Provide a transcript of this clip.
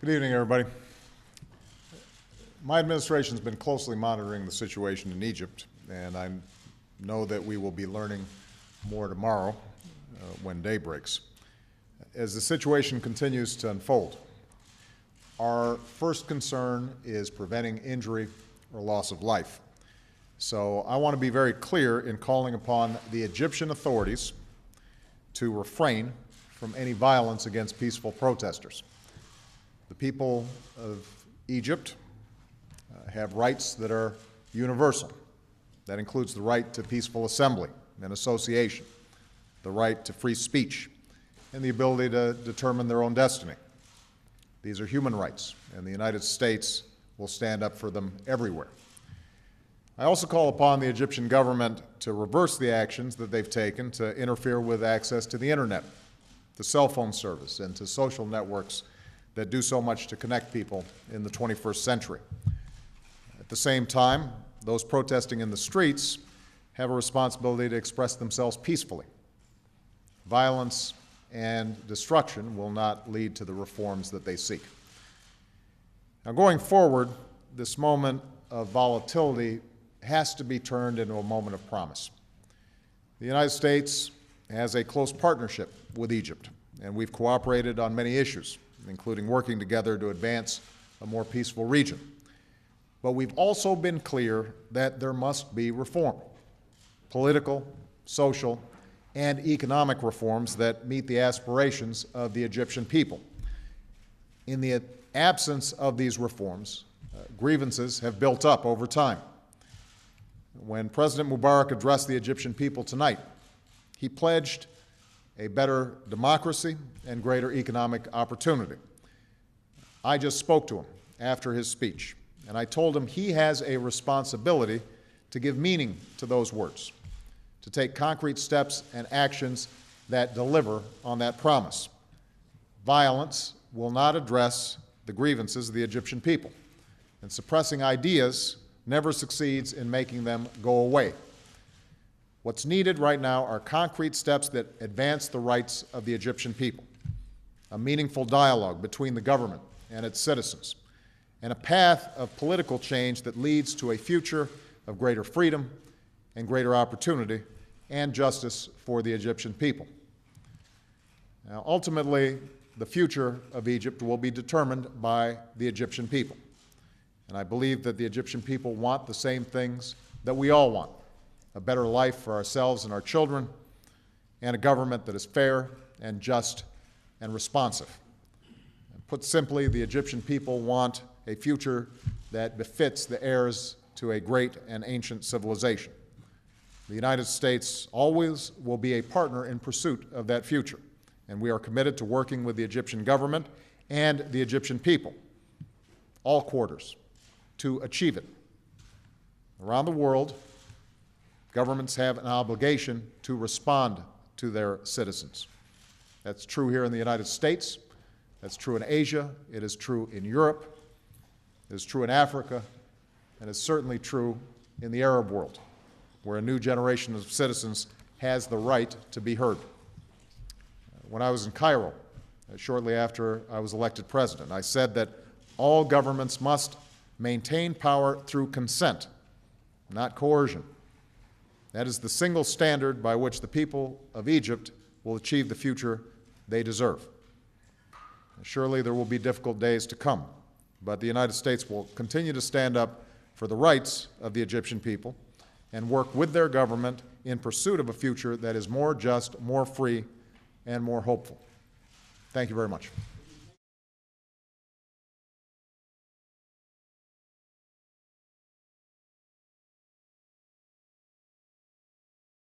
Good evening, everybody. My administration has been closely monitoring the situation in Egypt, and I know that we will be learning more tomorrow when day breaks. As the situation continues to unfold, our first concern is preventing injury or loss of life. So I want to be very clear in calling upon the Egyptian authorities to refrain from any violence against peaceful protesters. The people of Egypt have rights that are universal. That includes the right to peaceful assembly and association, the right to free speech, and the ability to determine their own destiny. These are human rights, and the United States will stand up for them everywhere. I also call upon the Egyptian government to reverse the actions that they've taken to interfere with access to the internet, to cell phone service, and to social networks that do so much to connect people in the 21st century. At the same time, those protesting in the streets have a responsibility to express themselves peacefully. Violence and destruction will not lead to the reforms that they seek. Now, going forward, this moment of volatility has to be turned into a moment of promise. The United States has a close partnership with Egypt, and we've cooperated on many issues, including working together to advance a more peaceful region. But we've also been clear that there must be reform, political, social, and economic reforms that meet the aspirations of the Egyptian people. In the absence of these reforms, grievances have built up over time. When President Mubarak addressed the Egyptian people tonight, he pledged a better democracy and greater economic opportunity. I just spoke to him after his speech, and I told him he has a responsibility to give meaning to those words, to take concrete steps and actions that deliver on that promise. Violence will not address the grievances of the Egyptian people, and suppressing ideas never succeeds in making them go away. What's needed right now are concrete steps that advance the rights of the Egyptian people, a meaningful dialogue between the government and its citizens, and a path of political change that leads to a future of greater freedom and greater opportunity and justice for the Egyptian people. Now, ultimately, the future of Egypt will be determined by the Egyptian people. And I believe that the Egyptian people want the same things that we all want: a better life for ourselves and our children, and a government that is fair and just and responsive. Put simply, the Egyptian people want a future that befits the heirs to a great and ancient civilization. The United States always will be a partner in pursuit of that future, and we are committed to working with the Egyptian government and the Egyptian people, all quarters, to achieve it. Around the world, governments have an obligation to respond to their citizens. That's true here in the United States. That's true in Asia. It is true in Europe. It is true in Africa. And it's certainly true in the Arab world, where a new generation of citizens has the right to be heard. When I was in Cairo, shortly after I was elected president, I said that all governments must maintain power through consent, not coercion. That is the single standard by which the people of Egypt will achieve the future they deserve. Surely there will be difficult days to come, but the United States will continue to stand up for the rights of the Egyptian people and work with their government in pursuit of a future that is more just, more free, and more hopeful. Thank you very much.